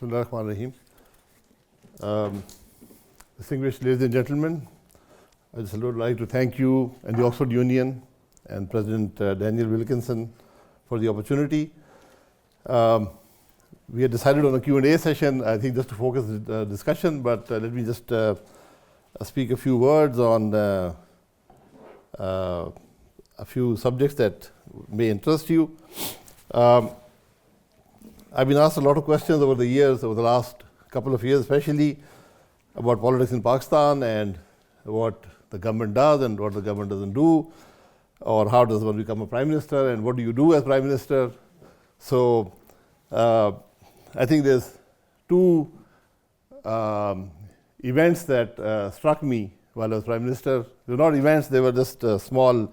Bismillah ar-Rahman ar-Rahim. Distinguished ladies and gentlemen, I just would like to thank you and the Oxford Union and President Daniel Wilkinson for the opportunity. We had decided on a Q&A session, I think just to focus the discussion, but let me just speak a few words on a few subjects that may interest you. I've been asked a lot of questions over the years, over the last couple of years especially, about politics in Pakistan and what the government does and what the government doesn't do, or how does one become a prime minister and what do you do as prime minister. So I think there's two events that struck me while I was prime minister. They were not events, they were just small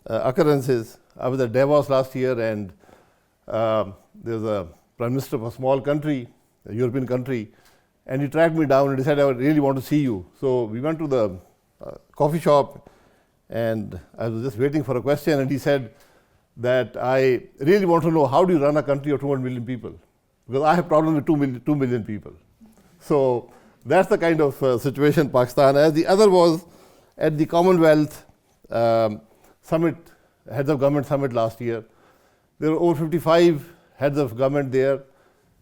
occurrences. I was at Davos last year, and there's a prime minister of a small country, a European country, and he tracked me down and he said, I really want to see you. So we went to the coffee shop, and I was just waiting for a question, and he said that I really want to know, how do you run a country of 200 million people? Because I have problems with 2 million people. So that's the kind of situation Pakistan has. The other was at the Commonwealth Summit, Heads of Government Summit last year. There were over 55 heads of government there,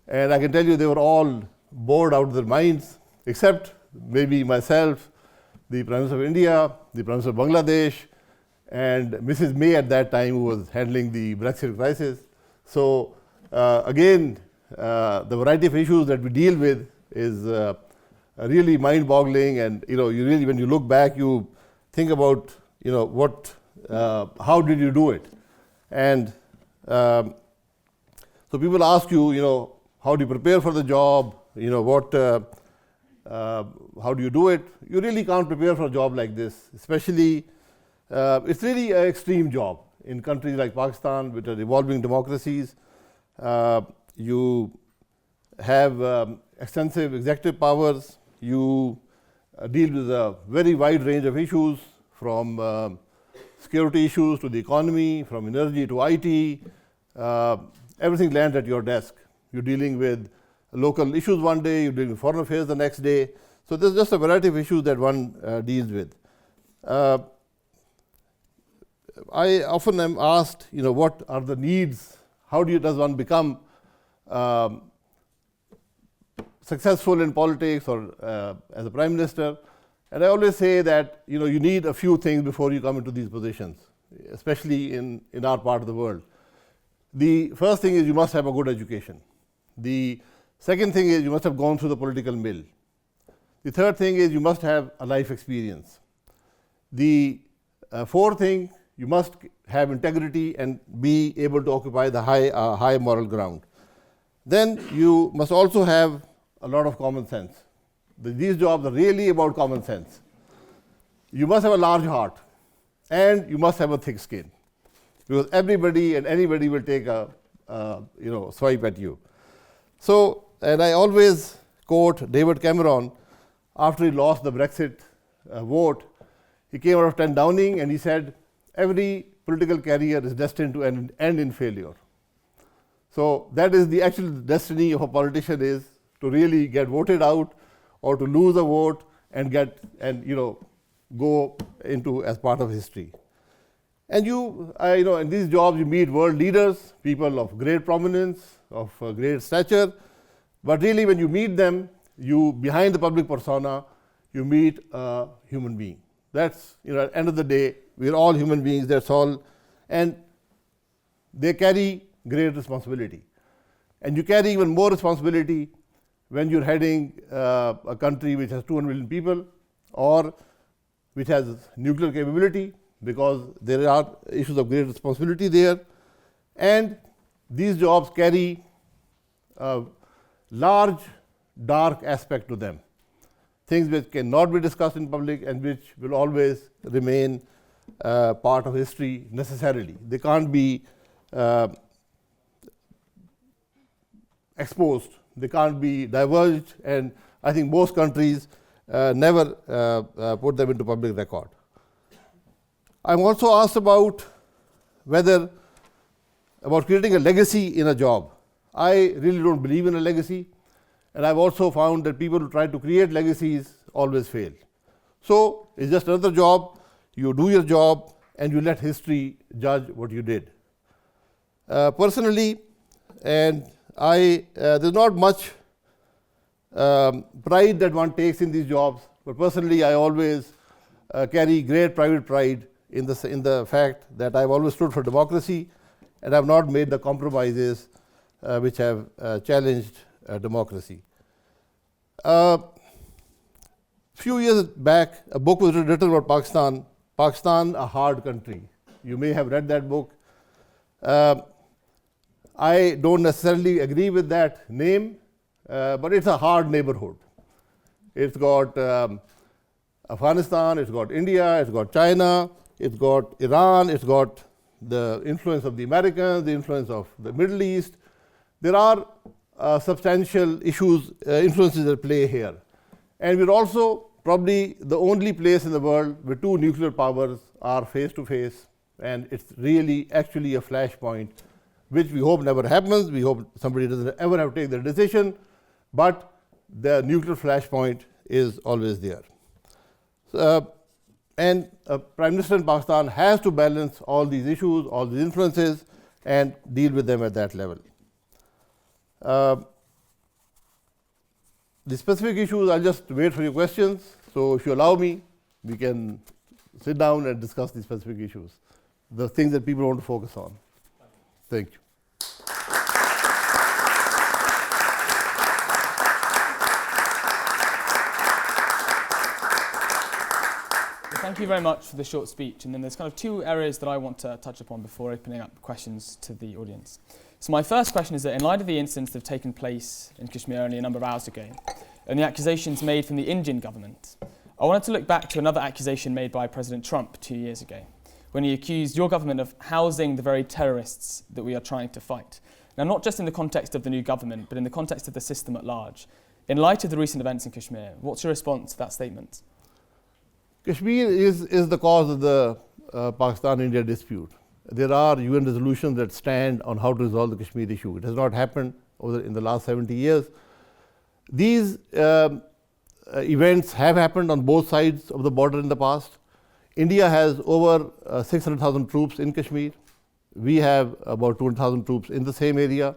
and I can tell you they were all bored out of their minds, except maybe myself, the Prime Minister of India, the Prime Minister of Bangladesh, and Mrs. May at that time, who was handling the Brexit crisis. So again, the variety of issues that we deal with is really mind-boggling, and you really, when you look back, you think about how did you do it, and so people ask you, how do you prepare for the job? How do you do it? You really can't prepare for a job like this, especially it's really an extreme job in countries like Pakistan, which are evolving democracies. You have extensive executive powers. You deal with a very wide range of issues, from security issues to the economy, from energy to IT. Everything lands at your desk. You're dealing with local issues one day, you're dealing with foreign affairs the next day. So there's just a variety of issues that one deals with. I often am asked, what are the needs? How does one become successful in politics or as a prime minister? And I always say that you need a few things before you come into these positions, especially in our part of the world. The first thing is you must have a good education. The second thing is you must have gone through the political mill. The third thing is you must have a life experience. The fourth thing, you must have integrity and be able to occupy the high moral ground. Then you must also have a lot of common sense. These jobs are really about common sense. You must have a large heart, and you must have a thick skin, because everybody and anybody will take a swipe at you. So, and I always quote David Cameron after he lost the Brexit vote. He came out of 10 Downing and he said, every political career is destined to end in failure. So that is the actual destiny of a politician, is to really get voted out or to lose a vote and go into as part of history. And in these jobs you meet world leaders, people of great prominence, of great stature, but really when you meet them, behind the public persona, you meet a human being. That's, at the end of the day, we're all human beings, that's all, and they carry great responsibility. And you carry even more responsibility when you're heading a country which has 200 million people, or which has nuclear capability, because there are issues of great responsibility there. And these jobs carry a large, dark aspect to them, things which cannot be discussed in public and which will always remain part of history necessarily. They can't be exposed, they can't be divulged, and I think most countries never put them into public record. I'm also asked about creating a legacy in a job. I really don't believe in a legacy. And I've also found that people who try to create legacies always fail. So it's just another job. You do your job and you let history judge what you did. Personally, and there's not much pride that one takes in these jobs, but personally I always carry great private pride in the fact that I've always stood for democracy and I've not made the compromises which have challenged democracy. Few years back, a book was written about Pakistan, a hard country. You may have read that book. I don't necessarily agree with that name, but it's a hard neighborhood. It's got Afghanistan, it's got India, it's got China, it's got Iran, it's got the influence of the Americans, the influence of the Middle East. There are substantial influences at play here. And we're also probably the only place in the world where two nuclear powers are face to face, and it's really actually a flashpoint, which we hope never happens. We hope somebody doesn't ever have to take the decision, but the nuclear flashpoint is always there. And a Prime Minister in Pakistan has to balance all these issues, all these influences, and deal with them at that level. The specific issues, I'll just wait for your questions. So if you allow me, we can sit down and discuss the specific issues, the things that people want to focus on. Thank you. Thank you very much for the short speech. And then there's kind of two areas that I want to touch upon before opening up questions to the audience. So my first question is that in light of the incidents that have taken place in Kashmir only a number of hours ago, and the accusations made from the Indian government, I wanted to look back to another accusation made by President Trump 2 years ago, when he accused your government of housing the very terrorists that we are trying to fight. Now, not just in the context of the new government, but in the context of the system at large. In light of the recent events in Kashmir, what's your response to that statement? Kashmir is the cause of the Pakistan-India dispute. There are UN resolutions that stand on how to resolve the Kashmir issue. It has not happened in the last 70 years. These events have happened on both sides of the border in the past. India has over 600,000 troops in Kashmir. We have about 200,000 troops in the same area.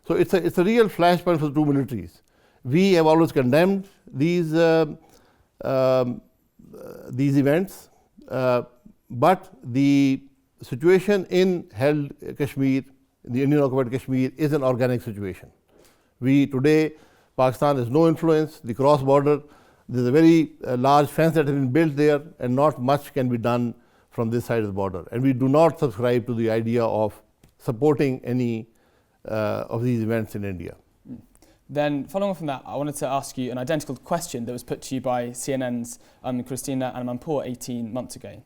So it's a real flashpoint for the two militaries. We have always condemned these events, but the situation in held Kashmir, the Indian occupied Kashmir, is an organic situation. Today, Pakistan has no influence. The cross border, there's a very large fence that has been built there, and not much can be done from this side of the border. And we do not subscribe to the idea of supporting any of these events in India. Then, following on from that, I wanted to ask you an identical question that was put to you by CNN's Christina Anandpur 18 months ago.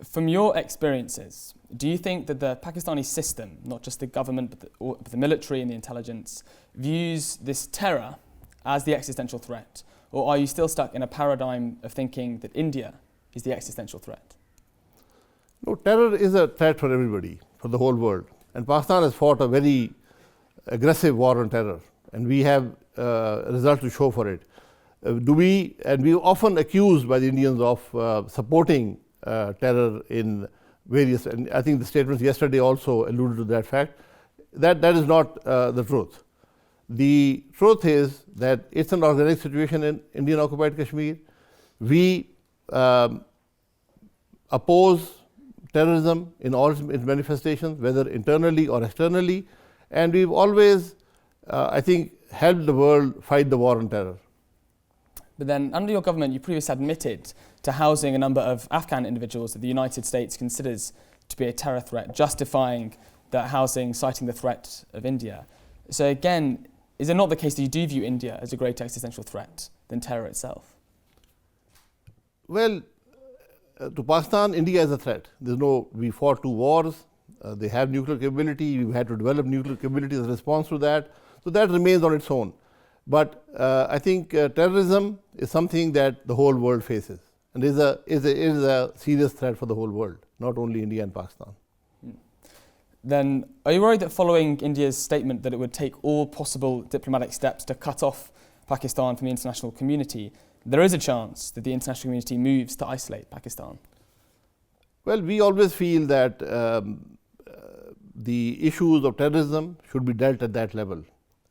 From your experiences, do you think that the Pakistani system, not just the government, but the military and the intelligence, views this terror as the existential threat? Or are you still stuck in a paradigm of thinking that India is the existential threat? No, terror is a threat for everybody, for the whole world. And Pakistan has fought a very aggressive war on terror, and we have results to show for it. And we're often accused by the Indians of supporting terror in various, and I think the statements yesterday also alluded to that fact. That is not the truth. The truth is that it's an organic situation in Indian occupied Kashmir. We oppose terrorism in all its manifestations, whether internally or externally, and we've always, I think, helped the world fight the war on terror. But then, under your government, you previously admitted to housing a number of Afghan individuals that the United States considers to be a terror threat, justifying that housing, citing the threat of India. So again, is it not the case that you do view India as a greater existential threat than terror itself? Well, to Pakistan, India is a threat. We fought 2 wars. They have nuclear capability. We've had to develop nuclear capability as a response to that. So that remains on its own. But I think terrorism is something that the whole world faces, and is a serious threat for the whole world, not only India and Pakistan. Then, are you worried that following India's statement that it would take all possible diplomatic steps to cut off Pakistan from the international community, there is a chance that the international community moves to isolate Pakistan? Well, we always feel that the issues of terrorism should be dealt at that level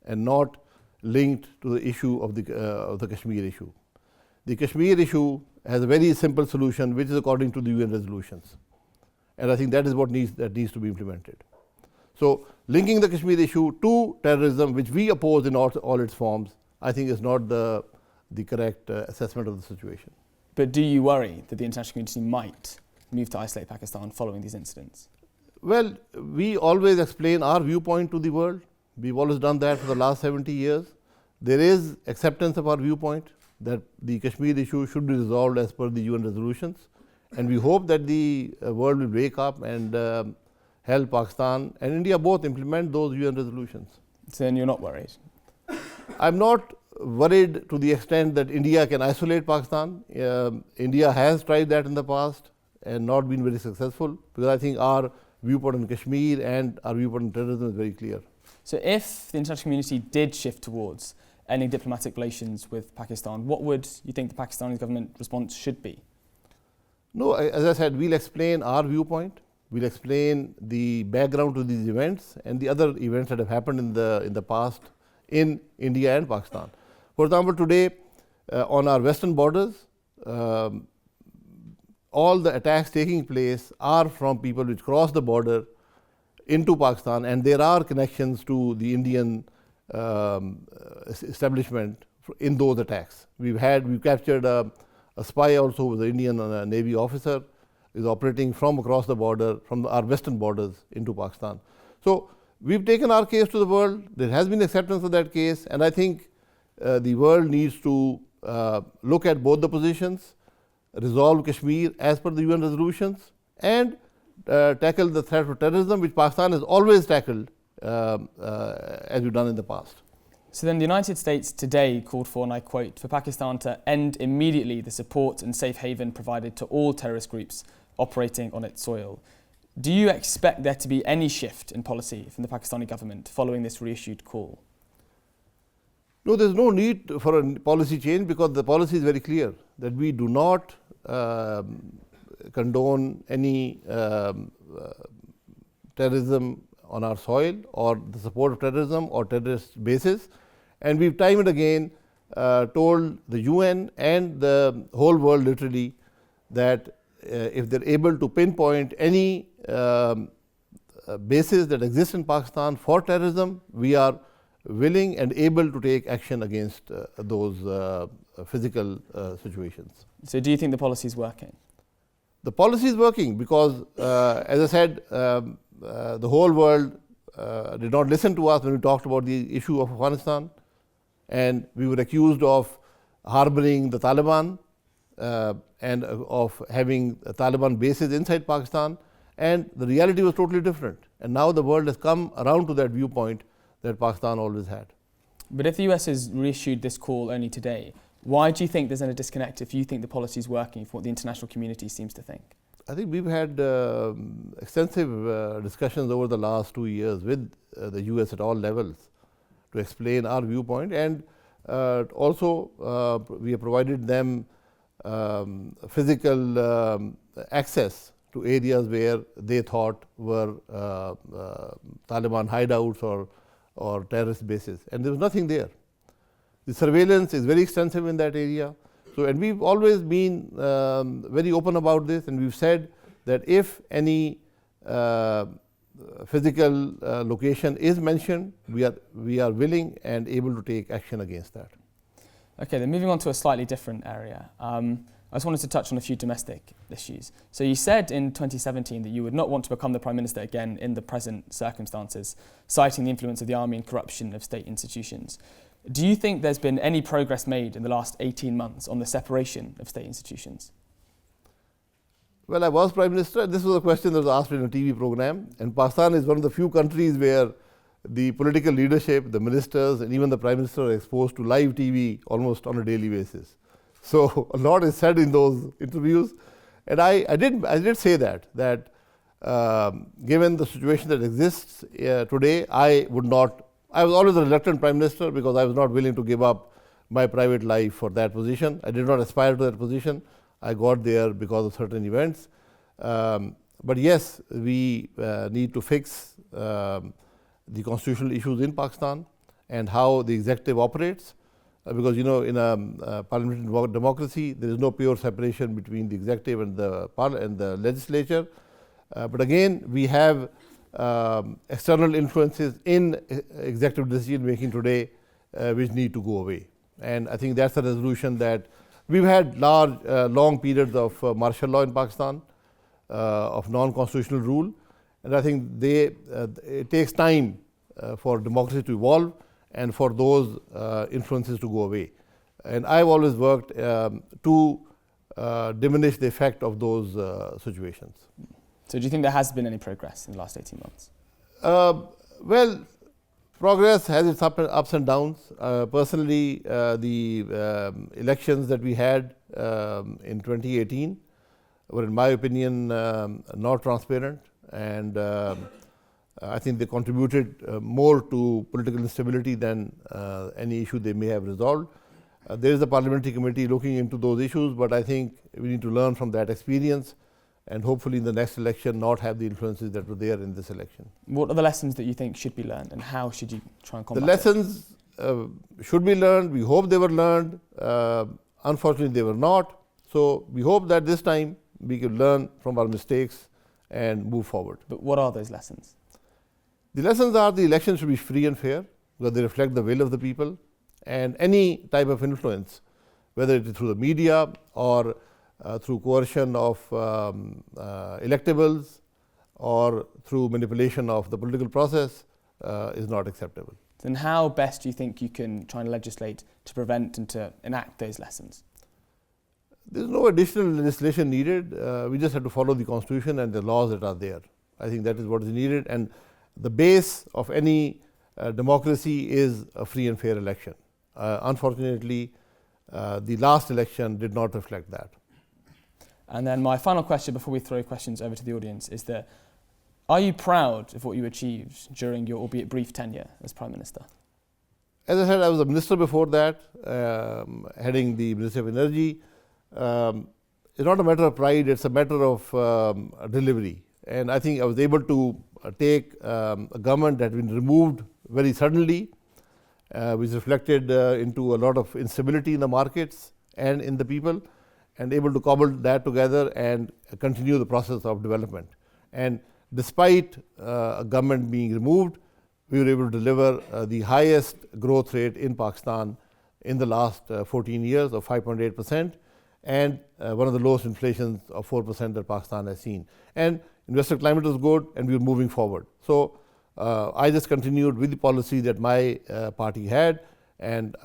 and not linked to the issue of the Kashmir issue. The Kashmir issue has a very simple solution, which is according to the UN resolutions. And I think that is what needs to be implemented. So linking the Kashmir issue to terrorism, which we oppose in all its forms, I think is not the correct assessment of the situation. But do you worry that the international community might move to isolate Pakistan following these incidents? Well, we always explain our viewpoint to the world. We've always done that for the last 70 years. There is acceptance of our viewpoint that the Kashmir issue should be resolved as per the UN resolutions. And we hope that the world will wake up and help Pakistan and India both implement those UN resolutions. So then you're not worried? I'm not worried to the extent that India can isolate Pakistan. India has tried that in the past and not been very successful, because I think our viewpoint on Kashmir and our viewpoint on terrorism is very clear. So if the international community did shift towards ending diplomatic relations with Pakistan, what would you think the Pakistani government response should be? No, as I said, we'll explain our viewpoint. We'll explain the background to these events and the other events that have happened in the past in India and Pakistan. For example, today on our western borders, all the attacks taking place are from people which cross the border into Pakistan, and there are connections to the Indian establishment in those attacks. We've captured a spy also who was an Indian Navy officer, is operating from across the border, from our western borders into Pakistan. So we've taken our case to the world. There has been acceptance of that case, and I think the world needs to look at both the positions, resolve Kashmir as per the UN resolutions, and tackle the threat of terrorism, which Pakistan has always tackled as we've done in the past. So then the United States today called for, and I quote, for Pakistan to end immediately the support and safe haven provided to all terrorist groups operating on its soil. Do you expect there to be any shift in policy from the Pakistani government following this reissued call? No, there's no need for a policy change, because the policy is very clear that we do not condone any terrorism on our soil or the support of terrorism or terrorist bases. And we've time and again told the UN and the whole world literally that if they're able to pinpoint any bases that exist in Pakistan for terrorism, we are willing and able to take action against those physical situations. So do you think the policy is working? The policy is working because, as I said, the whole world did not listen to us when we talked about the issue of Afghanistan, and we were accused of harboring the Taliban and of having Taliban bases inside Pakistan, and the reality was totally different. And now the world has come around to that viewpoint that Pakistan always had. But if the US has reissued this call only today, why do you think there's a disconnect if you think the policy is working from what the international community seems to think? I think we've had extensive discussions over the last 2 years with the US at all levels to explain our viewpoint, and also we have provided them physical access to areas where they thought were Taliban hideouts or terrorist bases, and there was nothing there. The surveillance is very extensive in that area. So, and we've always been very open about this, and we've said that if any physical location is mentioned, we are willing and able to take action against that. Okay, then moving on to a slightly different area. I just wanted to touch on a few domestic issues. So you said in 2017 that you would not want to become the Prime Minister again in the present circumstances, citing the influence of the army and corruption of state institutions. Do you think there's been any progress made in the last 18 months on the separation of state institutions? Well, I was Prime Minister. This was a question that was asked in a TV program, and Pakistan is one of the few countries where the political leadership, the ministers, and even the Prime Minister are exposed to live TV almost on a daily basis. So a lot is said in those interviews, and I did say that given the situation that exists today, I was always a reluctant Prime Minister because I was not willing to give up my private life for that position. I did not aspire to that position. I got there because of certain events. But yes, we need to fix the constitutional issues in Pakistan and how the executive operates. Because in a parliamentary democracy, there is no pure separation between the executive and the legislature. But again, we have external influences in executive decision making today, which need to go away. And I think that's a resolution that we've had long periods of martial law in Pakistan, of non-constitutional rule, and I think it takes time for democracy to evolve and for those influences to go away. And I've always worked to diminish the effect of those situations. So do you think there has been any progress in the last 18 months? Well, progress has its ups and downs. Personally, the elections that we had in 2018 were, in my opinion, not transparent, and I think they contributed more to political instability than any issue they may have resolved. There is a parliamentary committee looking into those issues, but I think we need to learn from that experience and hopefully in the next election not have the influences that were there in this election. What are the lessons that you think should be learned, and how should you try and combat The lessons should be learned. We hope they were learned. Unfortunately, they were not. So we hope that this time we can learn from our mistakes and move forward. But what are those lessons? The lessons are the elections should be free and fair because they reflect the will of the people, and any type of influence, whether it is through the media or through coercion of electables or through manipulation of the political process is not acceptable. Then how best do you think you can try and legislate to prevent and to enact those lessons? There's no additional legislation needed. We just have to follow the constitution and the laws that are there. I think that is what is needed, and the base of any democracy is a free and fair election. Unfortunately, the last election did not reflect that. And then my final question before we throw questions over to the audience is that, are you proud of what you achieved during your albeit brief tenure as Prime Minister? As I said, I was a minister before that, heading the Ministry of Energy. It's not a matter of pride, it's a matter of delivery. And I think I was able to take a government that had been removed very suddenly, which reflected into a lot of instability in the markets and in the people, and able to cobble that together and continue the process of development. And despite a government being removed, we were able to deliver the highest growth rate in Pakistan in the last 14 years of 5.8%, and one of the lowest inflations of 4% that Pakistan has seen. And investor climate was good, and we were moving forward. So I just continued with the policy that my party had. And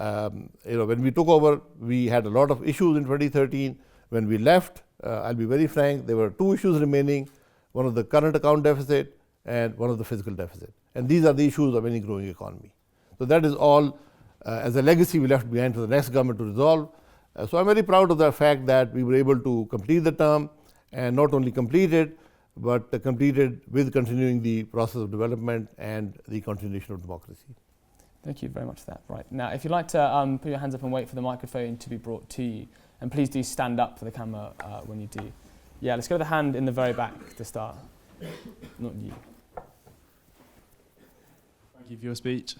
when we took over, we had a lot of issues in 2013. When we left, I'll be very frank, there were two issues remaining: one of the current account deficit and one of the fiscal deficit. And these are the issues of any growing economy. So that is all as a legacy we left behind for the next government to resolve. So I'm very proud of the fact that we were able to complete the term, and not only completed, but completed with continuing the process of development and the continuation of democracy. Thank you very much for that. Right, now if you'd like to put your hands up and wait for the microphone to be brought to you, and please do stand up for the camera when you do. Yeah, let's go with the hand in the very back to start. Not you. Thank you for your speech.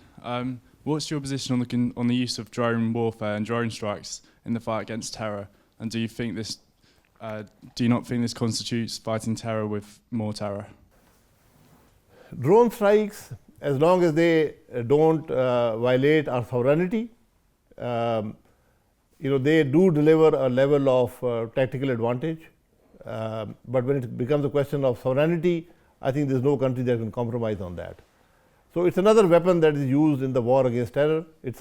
What's your position on the use of drone warfare and drone strikes in the fight against terror? And do you not think this constitutes fighting terror with more terror? Drone strikes, as long as they don't violate our sovereignty, they do deliver a level of tactical advantage. But when it becomes a question of sovereignty, I think there's no country that can compromise on that. So it's another weapon that is used in the war against terror. It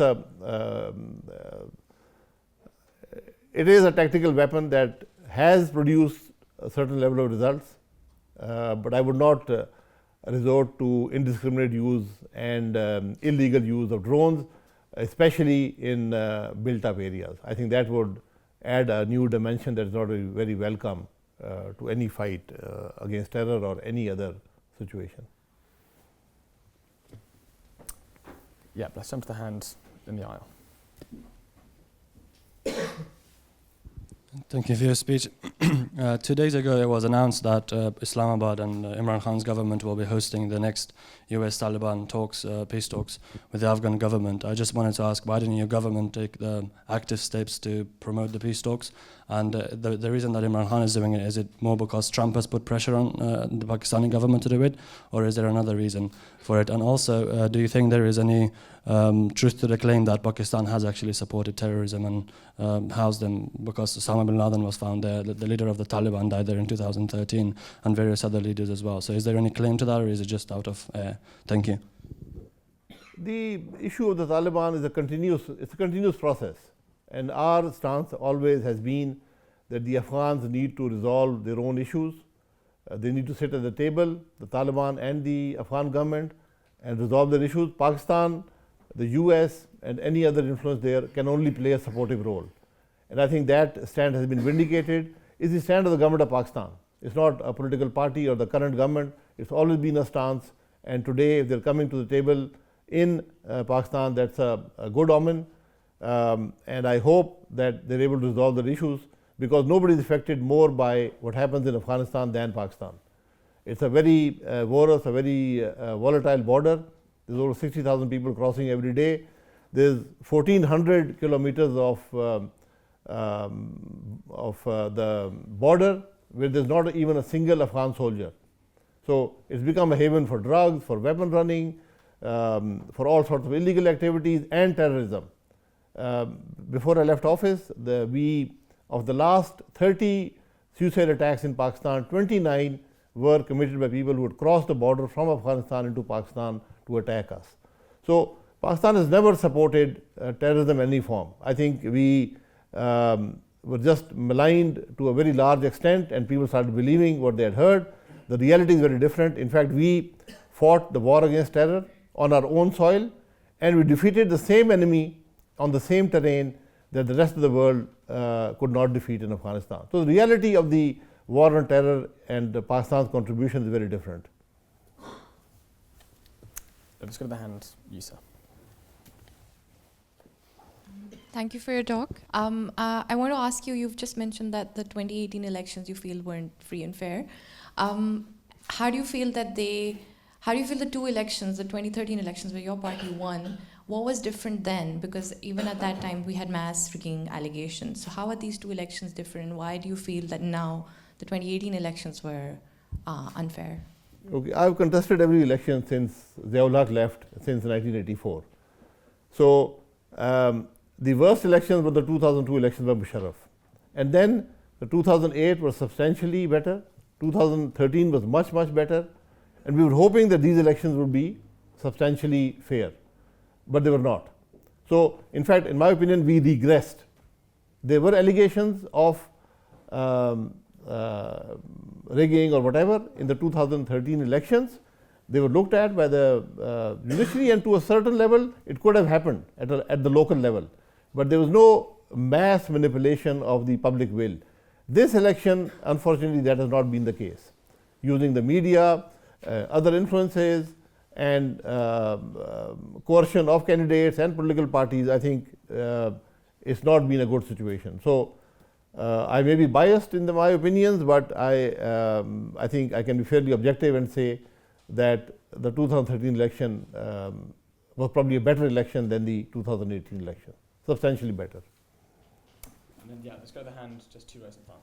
is a tactical weapon that has produced a certain level of results, but I would not resort to indiscriminate use and illegal use of drones, especially in built-up areas. I think that would add a new dimension that is not very welcome to any fight against terror or any other situation. Yeah, let's jump to the hand in the aisle. Thank you for your speech. 2 days ago, it was announced that Islamabad and Imran Khan's government will be hosting the next US-Taliban talks, peace talks with the Afghan government. I just wanted to ask, why didn't your government take the active steps to promote the peace talks? And the reason that Imran Khan is doing it, is it more because Trump has put pressure on the Pakistani government to do it, or is there another reason for it? And also, do you think there is any truth to the claim that Pakistan has actually supported terrorism and housed them, because Osama bin Laden was found there, the leader of the Taliban died there in 2013, and various other leaders as well. So is there any claim to that, or is it just out of air? Thank you. The issue of the Taliban is a continuous process, and our stance always has been that the Afghans need to resolve their own issues. They need to sit at the table, the Taliban and the Afghan government, and resolve their issues. Pakistan, the US, and any other influence there can only play a supportive role. And I think that stand has been vindicated. It's the stand of the government of Pakistan. It's not a political party or the current government. It's always been a stance. And today, if they're coming to the table in Pakistan, that's a good omen. And I hope that they're able to resolve their issues, because nobody is affected more by what happens in Afghanistan than Pakistan. It's a very porous, a very volatile border. There's over 60,000 people crossing every day. There's 1,400 kilometers of the border where there's not even a single Afghan soldier. So it's become a haven for drugs, for weapon running, for all sorts of illegal activities and terrorism. Before I left office, of the last 30 suicide attacks in Pakistan, 29 were committed by people who had crossed the border from Afghanistan into Pakistan to attack us. So Pakistan has never supported terrorism in any form. I think we were just maligned to a very large extent, and people started believing what they had heard. The reality is very different. In fact, we fought the war against terror on our own soil, and we defeated the same enemy on the same terrain that the rest of the world could not defeat in Afghanistan. So the reality of the war on terror and Pakistan's contribution is very different. Let's go to the hand, you sir. Thank you for your talk. I want to ask you, you've just mentioned that the 2018 elections you feel weren't free and fair. How do you feel the two elections, the 2013 elections where your party won, what was different then? Because even at that time we had mass rigging allegations. So how are these two elections different, and why do you feel that now the 2018 elections were unfair? Okay, I've contested every election since Ziaul Haq left, since 1984. So the worst elections were the 2002 elections by Musharraf. And then the 2008 was substantially better, 2013 was much, much better, and we were hoping that these elections would be substantially fair, but they were not. So in fact, in my opinion, we regressed. There were allegations of rigging or whatever in the 2013 elections. They were looked at by the judiciary, and to a certain level it could have happened at the local level, but there was no mass manipulation of the public will. This election, unfortunately, that has not been the case. Using the media, other influences, and coercion of candidates and political parties, I think it's not been a good situation. So I may be biased in my opinions, but I think I can be fairly objective and say that the 2013 election was probably a better election than the 2018 election, substantially better. And then, yeah, let's go to the hand just 2 rows in front.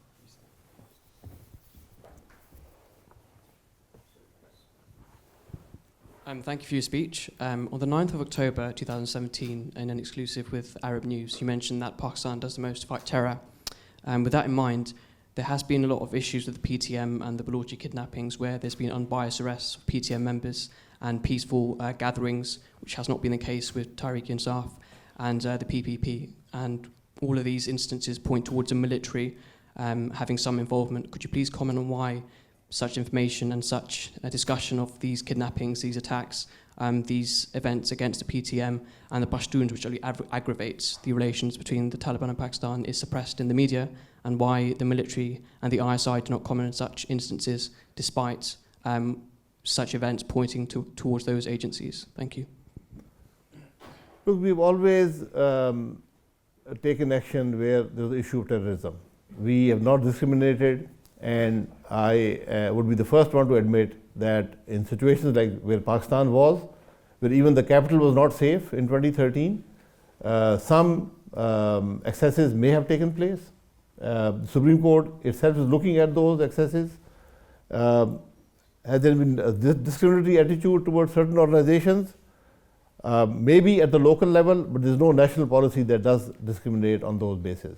Thank you for your speech. On the 9th of October 2017, in an exclusive with Arab News, you mentioned that Pakistan does the most to fight terror. With that in mind, there has been a lot of issues with the PTM and the Balochi kidnappings, where there's been unbiased arrests of PTM members and peaceful gatherings, which has not been the case with Tehreek-e-Insaf and the PPP. And all of these instances point towards a military having some involvement. Could you please comment on why such information and such a discussion of these kidnappings, these attacks, these events against the PTM and the Pashtuns, which only aggravates the relations between the Taliban and Pakistan, is suppressed in the media, and why the military and the ISI do not comment on such instances despite such events pointing towards those agencies? Thank you. Look, we've always taken action where there's the issue of terrorism. we have not discriminated, and I would be the first one to admit that in situations like where Pakistan was, where even the capital was not safe in 2013, some excesses may have taken place. The Supreme Court itself is looking at those excesses. Has there been a discriminatory attitude towards certain organizations? Maybe at the local level, but there is no national policy that does discriminate on those bases.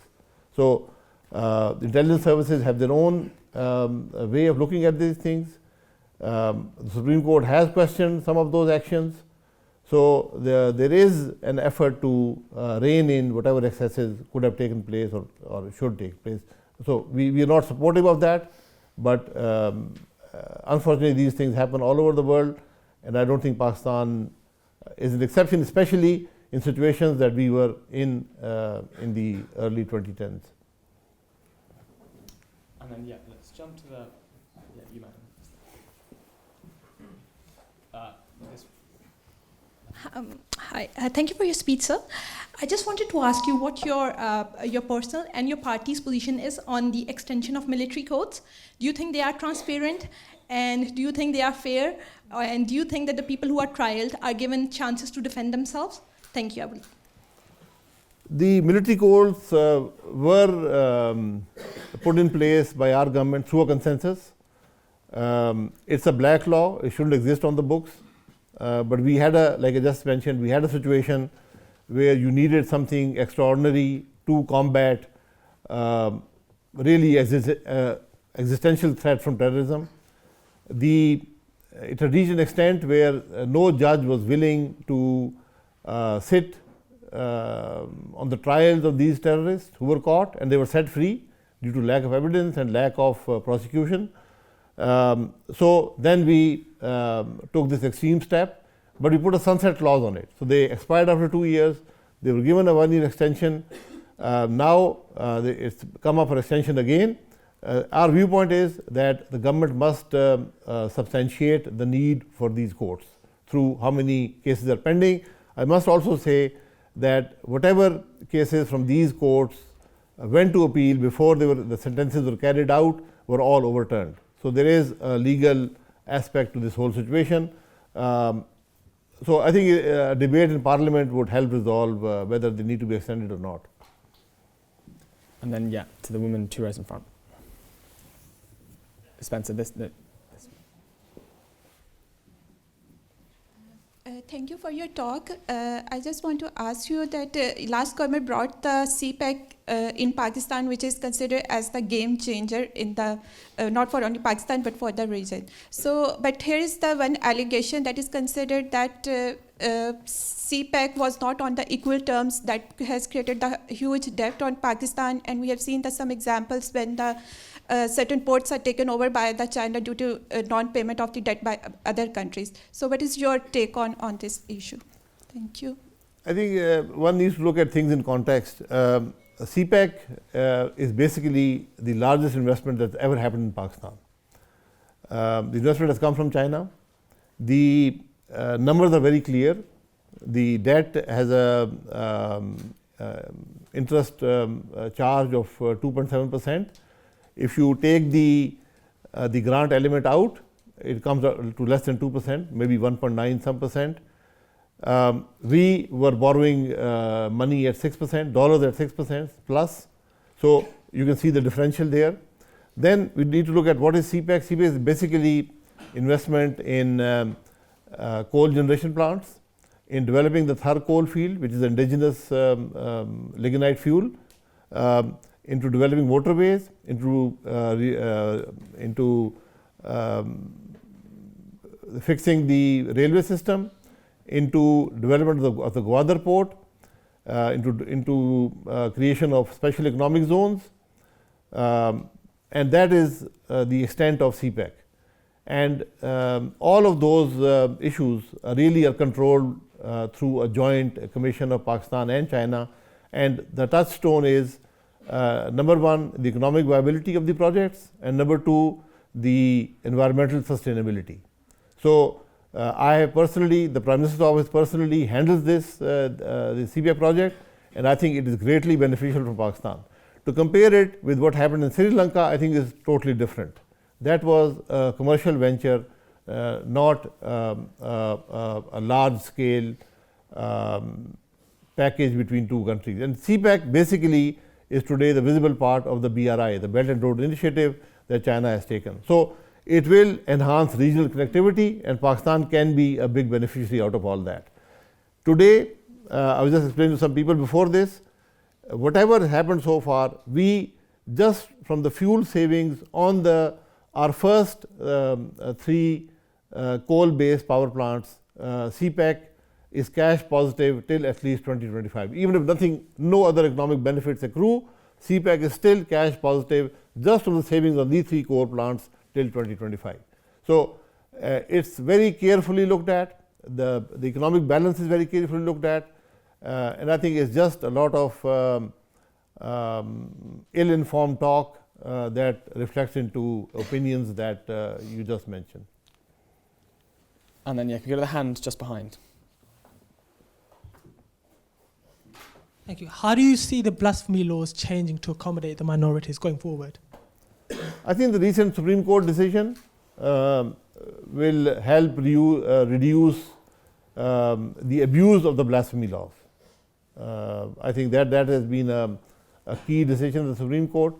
So, the intelligence services have their own way of looking at these things. The Supreme Court has questioned some of those actions. So, there is an effort to rein in whatever excesses could have taken place or should take place. So, we are not supportive of that, but unfortunately these things happen all over the world, and I don't think Pakistan is an exception, especially in situations that we were in the early 2010s. And then, let's jump to the, you madam. Hi, thank you for your speech, sir. I just wanted to ask you what your personal and your party's position is on the extension of military codes. Do you think they are transparent, and do you think they are fair, and do you think that the people who are trialed are given chances to defend themselves? Thank you. The military codes were put in place by our government through a consensus. It's a black law, it shouldn't exist on the books. But we had like I just mentioned, we had a situation where you needed something extraordinary to combat really existential threat from terrorism. It had reached an extent where no judge was willing to sit on the trials of these terrorists who were caught, and they were set free due to lack of evidence and lack of prosecution. So then we took this extreme step, but we put a sunset clause on it. So they expired after 2 years. They were given a 1-year extension. Now it's come up for extension again. Our viewpoint is that the government must substantiate the need for these courts through how many cases are pending. I must also say that whatever cases from these courts went to appeal before the sentences were carried out were all overturned. So there is a legal aspect to this whole situation. So I think a debate in Parliament would help resolve whether they need to be extended or not. And then, to the woman 2 rows in front. Spencer, this. Thank you for your talk. I just want to ask you that last government brought the Cpac in Pakistan, which is considered as the game changer in the not for only Pakistan but for the region. So, but here is the one allegation that is considered that Cpac was not on the equal terms, that has created the huge debt on Pakistan, and we have seen some examples when the certain ports are taken over by the China due to non-payment of the debt by other countries. So what is your take on this issue? Thank you. I think one needs to look at things in context. Cpac is basically the largest investment that's ever happened in Pakistan. The investment has come from China. The numbers are very clear. The debt has a interest charge of 2.7%. If you take the grant element out, it comes to less than 2%, maybe 1.9 some percent. We were borrowing money at 6%, dollars at 6% plus. So you can see the differential there. Then we need to look at what is Cpac. Cpac is basically investment in coal generation plants, in developing the Thar coal field, which is indigenous lignite fuel, into developing motorways, into fixing the railway system, into development of the Gwadar port, into creation of special economic zones, and that is the extent of Cpac. And all of those issues really are controlled through a joint commission of Pakistan and China, and the touchstone is number one, the economic viability of the projects, and number two, the environmental sustainability. So I have personally, the Prime Minister's office personally handles this the Cpac project, and I think it is greatly beneficial for Pakistan. To compare it with what happened in Sri Lanka, I think is totally different. That was a commercial venture, not a large-scale package between two countries. And Cpac basically is today the visible part of the BRI, the Belt and Road Initiative that China has taken. So it will enhance regional connectivity, and Pakistan can be a big beneficiary out of all that. Today, I was just explaining to some people before this, whatever happened so far, we just from the fuel savings on our first 3 coal-based power plants, Cpac is cash positive till at least 2025. Even if no other economic benefits accrue, Cpac is still cash positive just from the savings on these 3 coal plants till 2025. So it's very carefully looked at. The economic balance is very carefully looked at, and I think it's just a lot of ill-informed talk that reflects into opinions that you just mentioned. And then, can we go to the hand just behind? Thank you. How do you see the blasphemy laws changing to accommodate the minorities going forward? I think the recent Supreme Court decision will help reduce the abuse of the blasphemy laws. I think that has been a key decision of the Supreme Court,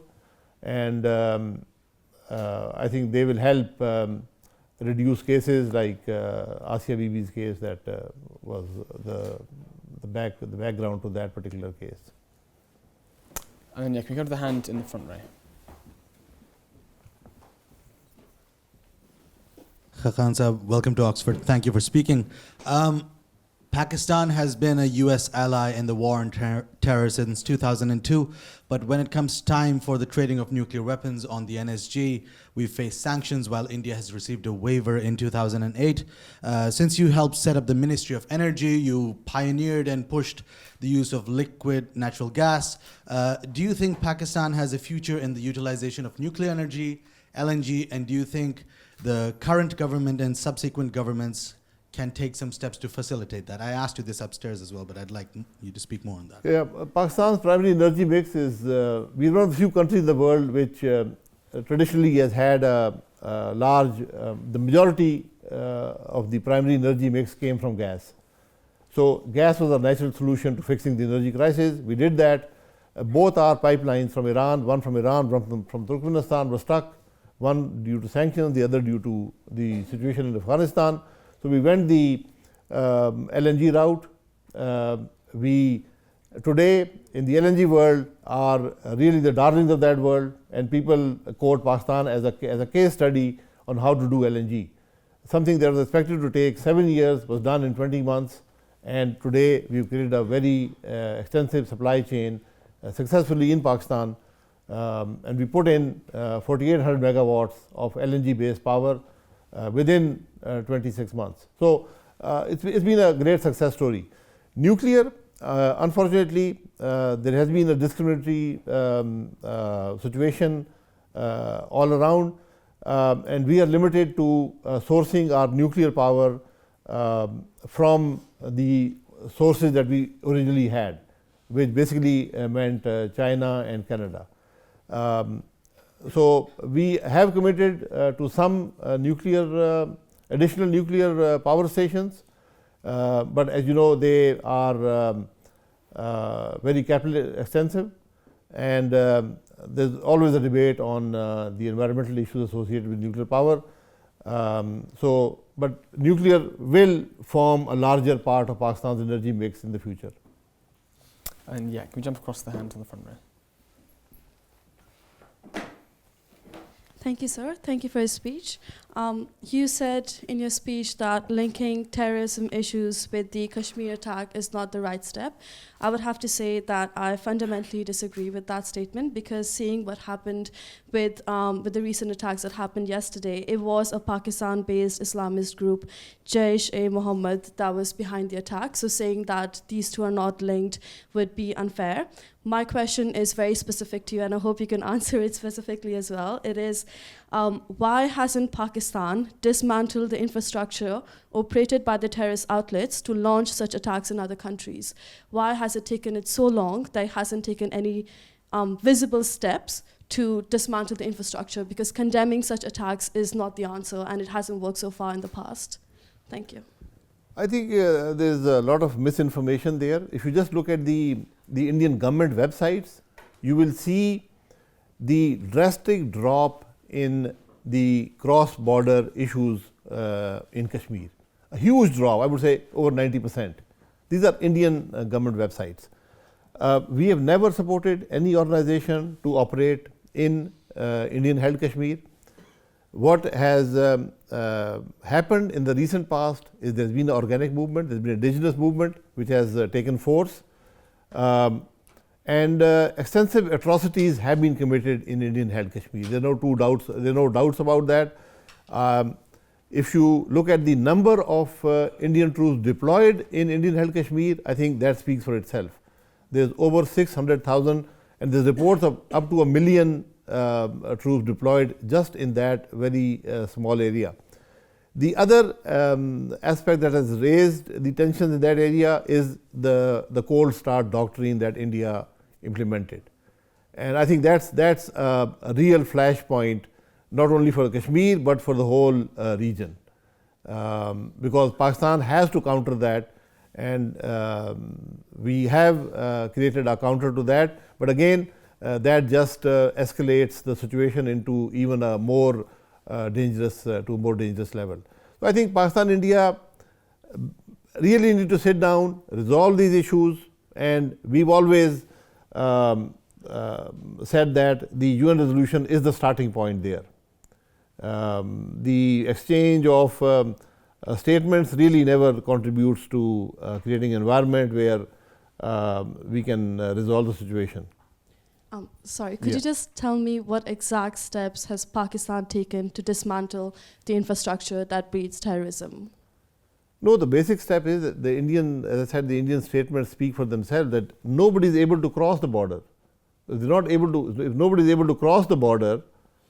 and I think they will help reduce cases like Asia Bibi's case that was the background to that particular case. And then, can we go to the hand in the front row? Khaqan Sahab, welcome to Oxford. Thank you for speaking. Pakistan has been a US ally in the war on terror since 2002, but when it comes time for the trading of nuclear weapons on the NSG, we face sanctions while India has received a waiver in 2008. Since you helped set up the Ministry of Energy, you pioneered and pushed the use of liquid natural gas. Do you think Pakistan has a future in the utilization of nuclear energy, LNG, and do you think the current government and subsequent governments can take some steps to facilitate that? I asked you this upstairs as well, but I'd like you to speak more on that. Yeah, Pakistan's primary energy mix is, we're one of the few countries in the world which traditionally has had a large, the majority of the primary energy mix came from gas. So gas was a natural solution to fixing the energy crisis. We did that. Both our pipelines from Iran, one from Iran, one from Turkmenistan, were stuck, one due to sanctions, the other due to the situation in Afghanistan. So we went the LNG route. We today in the LNG world are really the darlings of that world, and people quote Pakistan as a case study on how to do LNG. Something that was expected to take 7 years was done in 20 months, and today we've created a very extensive supply chain successfully in Pakistan, and we put in 4,800 megawatts of LNG based power within 26 months. So it's been a great success story. Nuclear, unfortunately, there has been a discriminatory situation all around, and we are limited to sourcing our nuclear power from the sources that we originally had, which basically meant China and Canada. So we have committed to some additional nuclear power stations, but as you know, they are very capital extensive, and there's always a debate on the environmental issues associated with nuclear power. But nuclear will form a larger part of Pakistan's energy mix in the future. And can we jump across the hand to the front row? Thank you, sir. Thank you for your speech. You said in your speech that linking terrorism issues with the Kashmir attack is not the right step. I would have to say that I fundamentally disagree with that statement, because seeing what happened with the recent attacks that happened yesterday, it was a Pakistan-based Islamist group, Jaish-e-Mohammed, that was behind the attack. So saying that these two are not linked would be unfair. My question is very specific to you, and I hope you can answer it specifically as well. It is, why hasn't Pakistan dismantled the infrastructure operated by the terrorist outlets to launch such attacks in other countries? Why has it taken it so long that it hasn't taken any visible steps to dismantle the infrastructure, because condemning such attacks is not the answer and it hasn't worked so far in the past. Thank you. I think there's a lot of misinformation there. If you just look at the Indian government websites, you will see the drastic drop in the cross-border issues in Kashmir. A huge drop, I would say over 90%. These are Indian government websites. We have never supported any organization to operate in Indian-held Kashmir. What has happened in the recent past is there's been an organic movement, there's been an indigenous movement which has taken force, and extensive atrocities have been committed in Indian-held Kashmir. There are no doubts about that. If you look at the number of Indian troops deployed in Indian-held Kashmir, I think that speaks for itself. There's over 600,000, and there's reports of up to 1 million troops deployed just in that very small area. The other aspect that has raised the tensions in that area is the cold start doctrine that India implemented. And I think that's a real flashpoint, not only for Kashmir but for the whole region, because Pakistan has to counter that, and we have created a counter to that. But again, that just escalates the situation into even a more dangerous level. So I think Pakistan and India really need to sit down, resolve these issues, and we've always said that the UN resolution is the starting point there. The exchange of statements really never contributes to creating an environment where we can resolve the situation. Sorry, could you just tell me what exact steps has Pakistan taken to dismantle the infrastructure that breeds terrorism? No, the basic step is that the Indian, as I said, the Indian statements speak for themselves, that nobody is able to cross the border. If nobody is able to cross the border,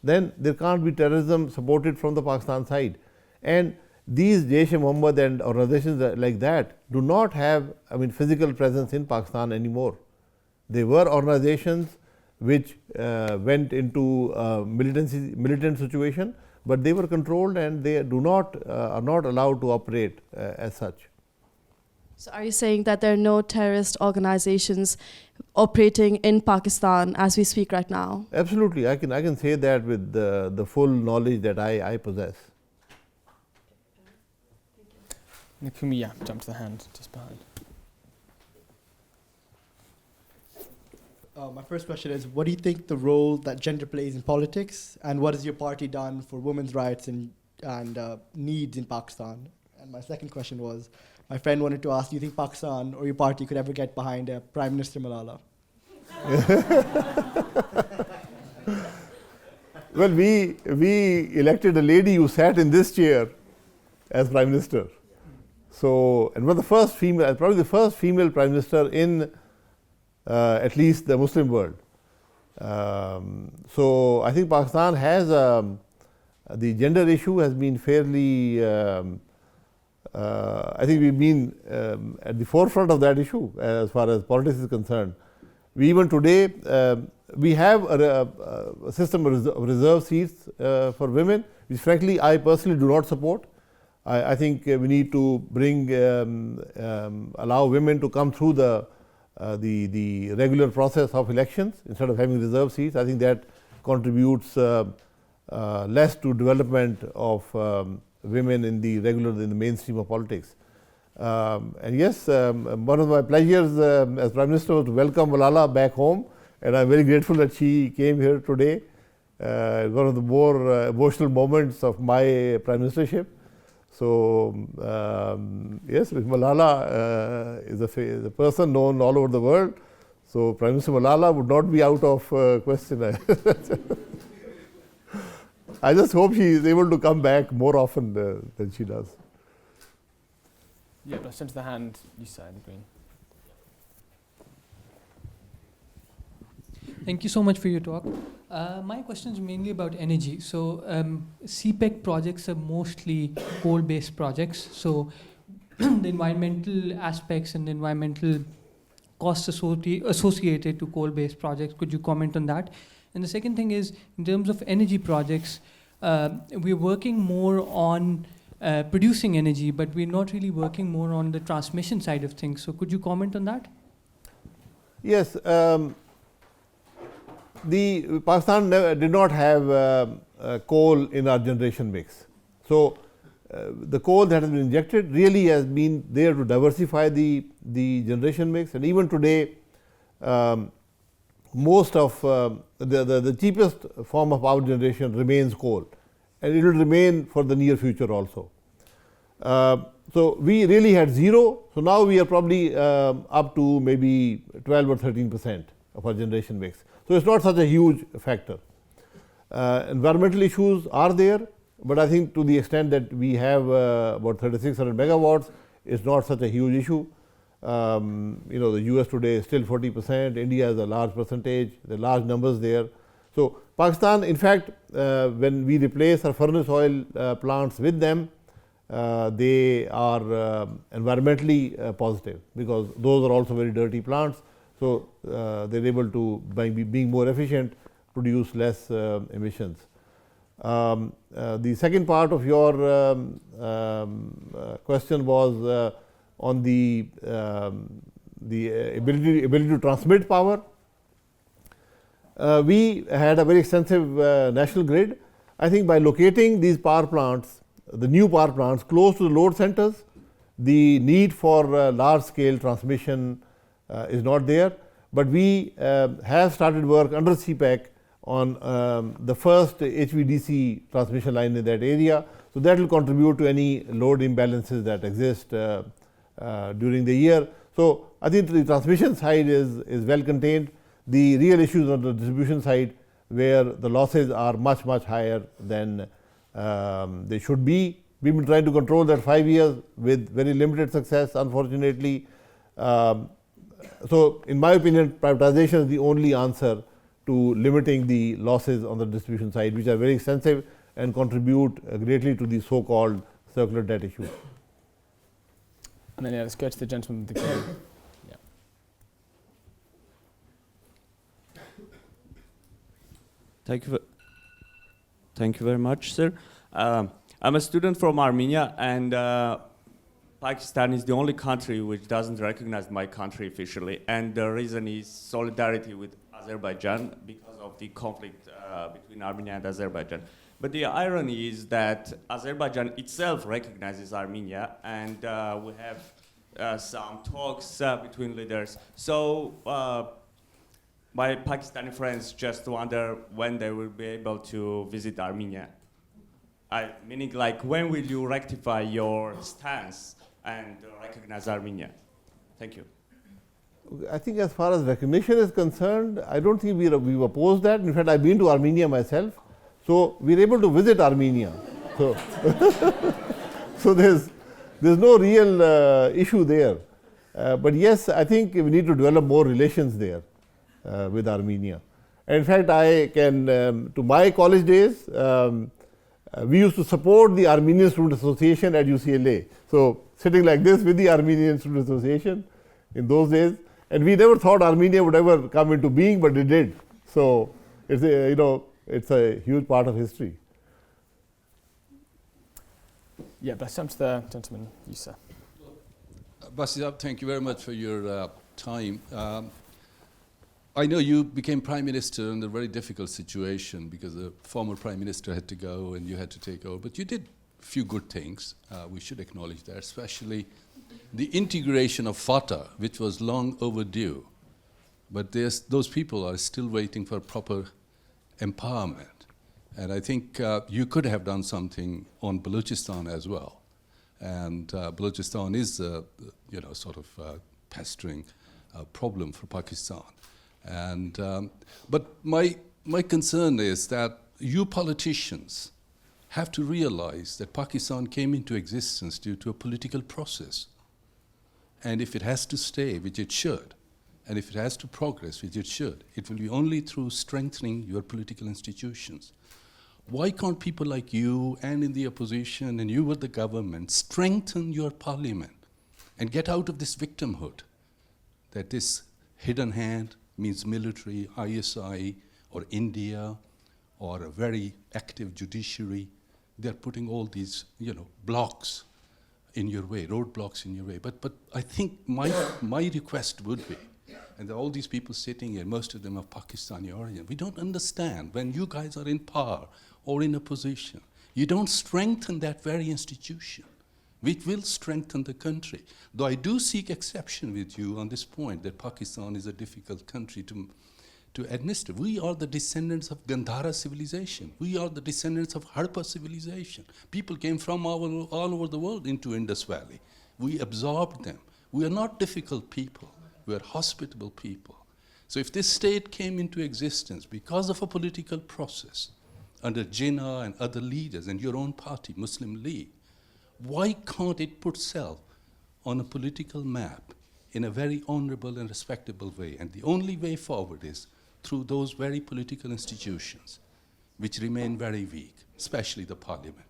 then there can't be terrorism supported from the Pakistan side. And these Jaish-e-Mohammed and organizations like that do not have, physical presence in Pakistan anymore. They were organizations which went into militant situation, but they were controlled and they are not allowed to operate as such. So are you saying that there are no terrorist organizations operating in Pakistan as we speak right now? Absolutely, I can say that with the full knowledge that I possess. Can we jump to the hand just behind? My first question is, what do you think the role that gender plays in politics, and what has your party done for women's rights and needs in Pakistan? And my second question was, my friend wanted to ask, do you think Pakistan or your party could ever get behind Prime Minister Malala? Well, we elected a lady who sat in this chair as Prime Minister. So, and one of the first female, probably the first female Prime Minister in at least the Muslim world. So I think Pakistan has the gender issue has been fairly. I think we've been at the forefront of that issue as far as politics is concerned. We even today we have a system of reserve seats for women, which frankly I personally do not support. I think we need to bring allow women to come through the regular process of elections instead of having reserve seats. I think that contributes less to development of women in the mainstream of politics. And yes, one of my pleasures as Prime Minister was to welcome Malala back home, and I'm very grateful that she came here today. One of the more emotional moments of my Prime Ministership. So yes, Malala is a person known all over the world. So Prime Minister Malala would not be out of question. I just hope she is able to come back more often than she does. Yeah, but I sent the hand you said, the green. Thank you so much for your talk. My question is mainly about energy. So Cpac projects are mostly coal-based projects. So the environmental aspects and the environmental costs associated to coal-based projects. Could you comment on that? And the second thing is, in terms of energy projects, we're working more on producing energy, but we're not really working more on the transmission side of things. So could you comment on that? Yes. The Pakistan did not have coal in our generation mix. So the coal that has been injected really has been there to diversify the generation mix, and even today most of the cheapest form of power generation remains coal, and it will remain for the near future also. So we really had zero. So now we are probably up to maybe 12 or 13% of our generation mix. So it's not such a huge factor. Environmental issues are there, but I think to the extent that we have about 3600 megawatts, it's not such a huge issue. The US today is still 40%, India has a large percentage, there are large numbers there. So Pakistan, in fact, when we replace our furnace oil plants with them, they are environmentally positive, because those are also very dirty plants. So they're able to, by being more efficient, produce less emissions. The second part of your question was on the ability to transmit power. We had a very extensive national grid. I think by locating these power plants, the new power plants, close to the load centers, the need for large scale transmission is not there. But we have started work under Cpac on the first HVDC transmission line in that area. So that will contribute to any load imbalances that exist during the year. So I think the transmission side is well contained. The real issues on the distribution side, where the losses are much higher than they should be. We've been trying to control that 5 years with very limited success, unfortunately. So in my opinion, privatization is the only answer to limiting the losses on the distribution side, which are very extensive and contribute greatly to the so-called circular debt issue. And then let's go to the gentleman with the green. Thank you very much, sir. I'm a student from Armenia, and Pakistan is the only country which doesn't recognize my country officially, and the reason is solidarity with Azerbaijan because of the conflict between Armenia and Azerbaijan. But the irony is that Azerbaijan itself recognizes Armenia, and we have some talks between leaders. So my Pakistani friends just wonder when they will be able to visit Armenia. Meaning, like, when will you rectify your stance and recognize Armenia? Thank you. I think as far as recognition is concerned, I don't think we've opposed that. In fact, I've been to Armenia myself. So we're able to visit Armenia. So, so there's no real issue there. But yes, I think we need to develop more relations there with Armenia. And in fact, I can, to my college days, we used to support the Armenian Student Association at UCLA. So sitting like this with the Armenian Student Association in those days, and we never thought Armenia would ever come into being, but it did. So it's a, it's a huge part of history. Yeah, let's jump to the gentleman, you sir. Abbasi, thank you very much for your time. I know you became Prime Minister in a very difficult situation because the former Prime Minister had to go and you had to take over, but you did a few good things. We should acknowledge that, especially the integration of FATA, which was long overdue. But those people are still waiting for proper empowerment. And I think you could have done something on Balochistan as well. And Balochistan is sort of pestering problem for Pakistan. And but my concern is that you politicians have to realize that Pakistan came into existence due to a political process. And if it has to stay, which it should, and if it has to progress, which it should, it will be only through strengthening your political institutions. Why can't people like you and in the opposition and you with the government strengthen your parliament and get out of this victimhood that this hidden hand means military, ISI, or India, or a very active judiciary. They're putting all these, blocks in your way, roadblocks in your way. But I think my request would be, and all these people sitting here, most of them are Pakistani origin, we don't understand when you guys are in power or in a position, you don't strengthen that very institution, which will strengthen the country. Though I do seek exception with you on this point, that Pakistan is a difficult country to administer. We are the descendants of Gandhara civilization. We are the descendants of Harappa civilization. People came from all over the world into Indus Valley. We absorbed them. We are not difficult people. We are hospitable people. So if this state came into existence because of a political process under Jinnah and other leaders and your own party, Muslim League, why can't it put self on a political map in a very honorable and respectable way? And the only way forward is through those very political institutions, which remain very weak, especially the parliament.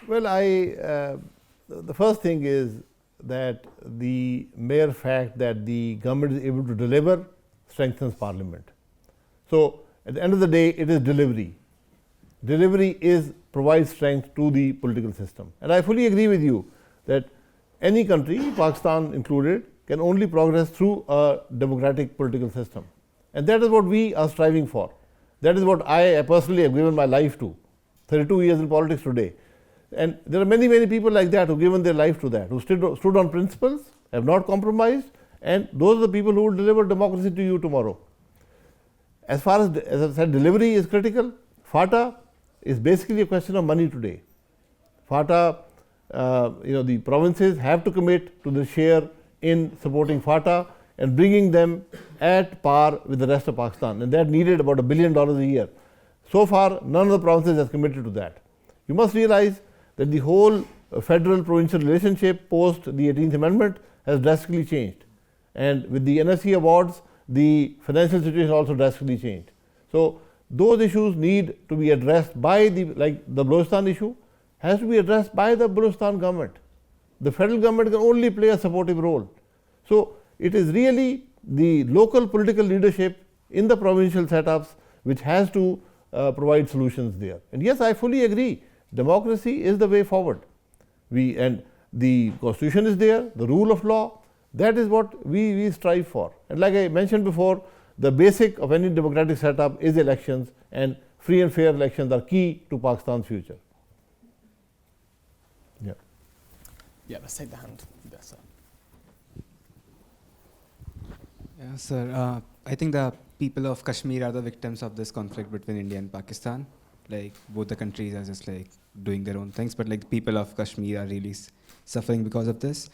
Well, the first thing is that the mere fact that the government is able to deliver strengthens parliament. So at the end of the day, it is delivery. Delivery provides strength to the political system. And I fully agree with you that any country, Pakistan included, can only progress through a democratic political system. And that is what we are striving for. That is what I personally have given my life to. 32 years in politics today. And there are many, many people like that who have given their life to that, who stood on principles, have not compromised, and those are the people who will deliver democracy to you tomorrow. As far as I said, delivery is critical. FATA is basically a question of money today. FATA, the provinces have to commit to the share in supporting FATA and bringing them at par with the rest of Pakistan. And that needed about $1 billion a year. So far, none of the provinces has committed to that. You must realize that the whole federal-provincial relationship post the 18th Amendment has drastically changed. And with the NSC awards, the financial situation also drastically changed. So those issues need to be addressed by the Balochistan issue has to be addressed by the Balochistan government. The federal government can only play a supportive role. So it is really the local political leadership in the provincial setups which has to provide solutions there. And yes, I fully agree. Democracy is the way forward. And the constitution is there, the rule of law, that is what we strive for. And like I mentioned before, the basic of any democratic setup is elections, and free and fair elections are key to Pakistan's future. Yeah, let's take the hand. Yes, sir. Yeah, sir. I think the people of Kashmir are the victims of this conflict between India and Pakistan. Like, both the countries are just like doing their own things, but like the people of Kashmir are really suffering because of this.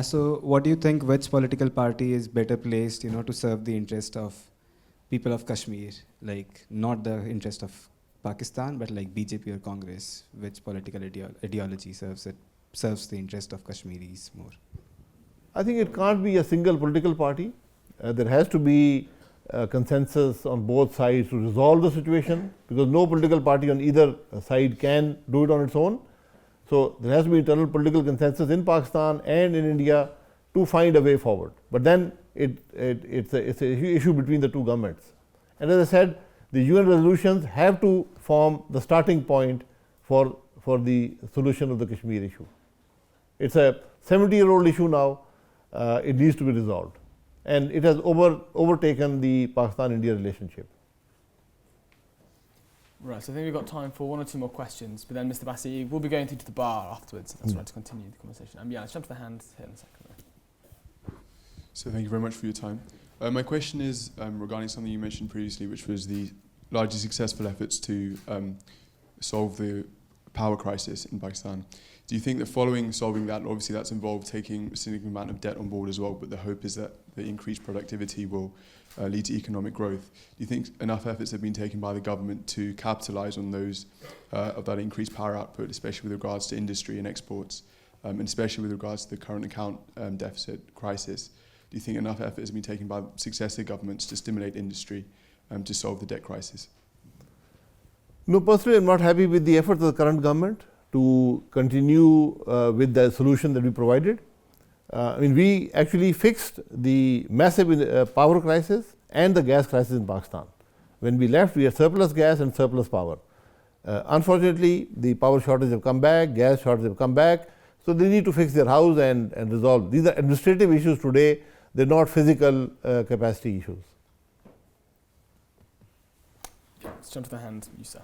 So what do you think, which political party is better placed, to serve the interest of people of Kashmir? Like, not the interest of Pakistan, but like BJP or Congress, which political ideology serves the interest of Kashmiris more? I think it can't be a single political party. There has to be consensus on both sides to resolve the situation, because no political party on either side can do it on its own. So there has to be internal political consensus in Pakistan and in India to find a way forward. But then it's an issue between the two governments. And as I said, the UN resolutions have to form the starting point for the solution of the Kashmir issue. It's a 70-year-old issue now. It needs to be resolved. And it has overtaken the Pakistan-India relationship. Right, so I think we've got time for one or two more questions, but then Mr. Abbasi will be going through to the bar afterwards. That's right, to continue the conversation. Yeah, let's jump to the hand here in a second. So thank you very much for your time. My question is regarding something you mentioned previously, which was the largely successful efforts to solve the power crisis in Pakistan. Do you think that following solving that, obviously that's involved taking a significant amount of debt on board as well, but the hope is that the increased productivity will lead to economic growth. Do you think enough efforts have been taken by the government to capitalise on those of that increased power output, especially with regards to industry and exports, and especially with regards to the current account deficit crisis? Do you think enough effort has been taken by successive governments to stimulate industry to solve the debt crisis? No, personally, I'm not happy with the efforts of the current government to continue with the solution that we provided. I mean, we actually fixed the massive power crisis and the gas crisis in Pakistan. When we left, we had surplus gas and surplus power. Unfortunately, the power shortages have come back, gas shortages have come back, so they need to fix their house and resolve. These are administrative issues today, they're not physical capacity issues. Let's jump to the hand, you sir.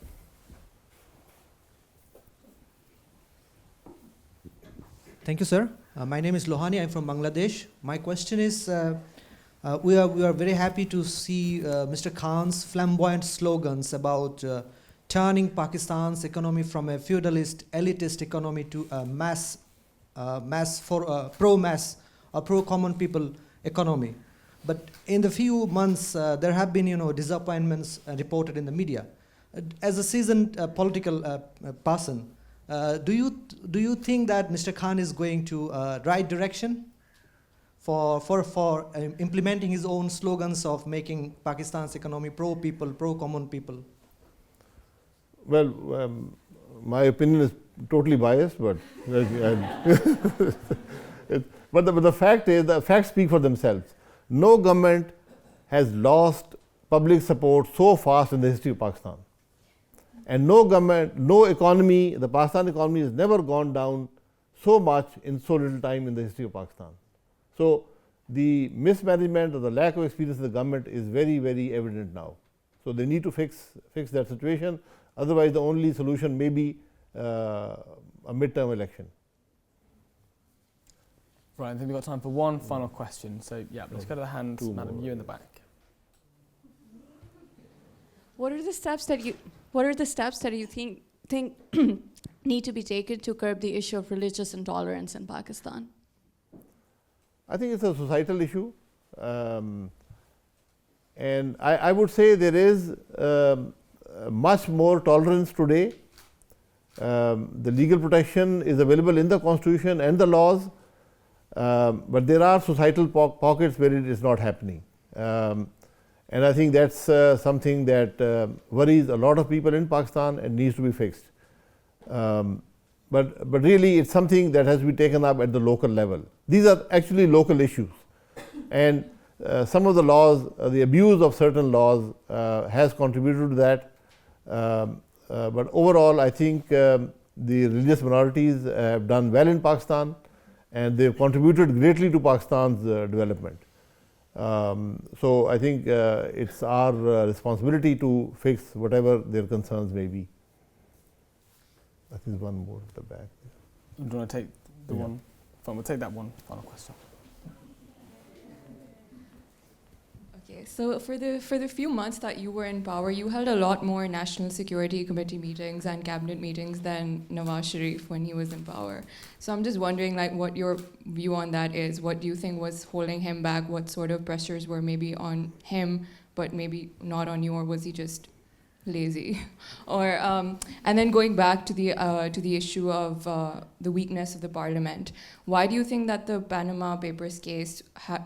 Thank you, sir. My name is Lohani. I'm from Bangladesh. My question is, we are very happy to see Mr. Khan's flamboyant slogans about turning Pakistan's economy from a feudalist, elitist economy to a pro-mass or pro-common people economy. But in the few months, there have been, disappointments reported in the media. As a seasoned political person, do you think that Mr. Khan is going to right direction for implementing his own slogans of making Pakistan's economy pro-people, pro-common people? Well, my opinion is totally biased, but but the fact is, the facts speak for themselves. No government has lost public support so fast in the history of Pakistan. And no government, no economy, the Pakistan economy has never gone down so much in so little time in the history of Pakistan. So the mismanagement or the lack of experience of the government is very, very evident now. So they need to fix that situation. Otherwise, the only solution may be a midterm election. Right, I think we've got time for one final question. So yeah, let's go to the hand, madam, you in the back. What are the steps that you think need to be taken to curb the issue of religious intolerance in Pakistan? I think it's a societal issue, and I would say there is much more tolerance today. The legal protection is available in the constitution and the laws, but there are societal pockets where it is not happening. And I think that's something that worries a lot of people in Pakistan and needs to be fixed. But really, it's something that has to be taken up at the local level. These are actually local issues. And some of the laws, the abuse of certain laws has contributed to that. But overall, I think the religious minorities have done well in Pakistan, and they've contributed greatly to Pakistan's development. So I think it's our responsibility to fix whatever their concerns may be. I think there's one more at the back. Do you want to take the one? Fine, we'll take that one final question. Okay, so for the few months that you were in power, you held a lot more National Security Committee meetings and cabinet meetings than Nawaz Sharif when he was in power. So I'm just wondering, what your view on that is. What do you think was holding him back? What sort of pressures were maybe on him, but maybe not on you, or was he just lazy? Or and then going back to the issue of the weakness of the parliament, why do you think that the Panama Papers case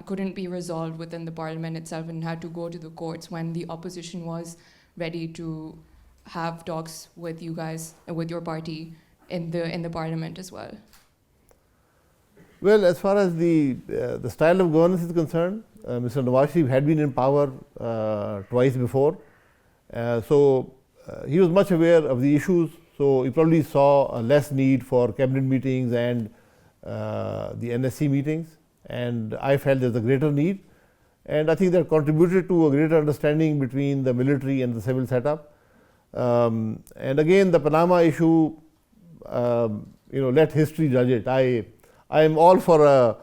couldn't be resolved within the parliament itself and had to go to the courts when the opposition was ready to have talks with you guys, with your party in the parliament as well? Well, as far as the style of governance is concerned, Mr. Nawaz Sharif had been in power twice before. So he was much aware of the issues, so he probably saw a less need for cabinet meetings and the NSC meetings, and I felt there's a greater need, and I think that contributed to a greater understanding between the military and the civil setup. And again, the Panama issue, let history judge it. I am all for a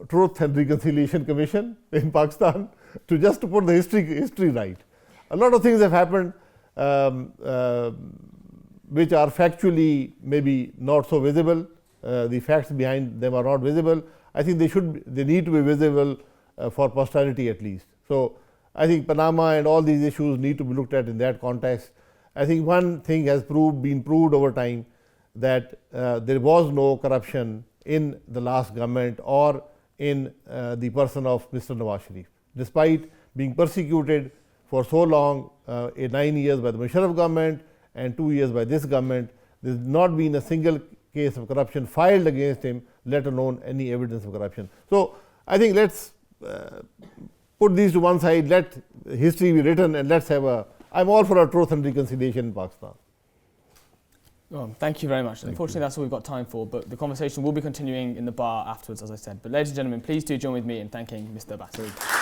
Truth and Reconciliation Commission in Pakistan to put the history right. A lot of things have happened which are factually maybe not so visible. The facts behind them are not visible. I think they need to be visible for posterity at least. So I think Panama and all these issues need to be looked at in that context. I think one thing has been proved over time, that there was no corruption in the last government or in the person of Mr. Nawaz Sharif. Despite being persecuted for so long, 9 years by the Musharraf government and 2 years by this government, There's not been a single case of corruption filed against him, let alone any evidence of corruption. So I think let's put these to one side, let history be written, and let's have a, I'm all for a truth and reconciliation in Pakistan. Well, thank you very much. Unfortunately, that's all we've got time for, but the conversation will be continuing in the bar afterwards, as I said. But ladies and gentlemen, please do join with me in thanking Mr. Abbasi.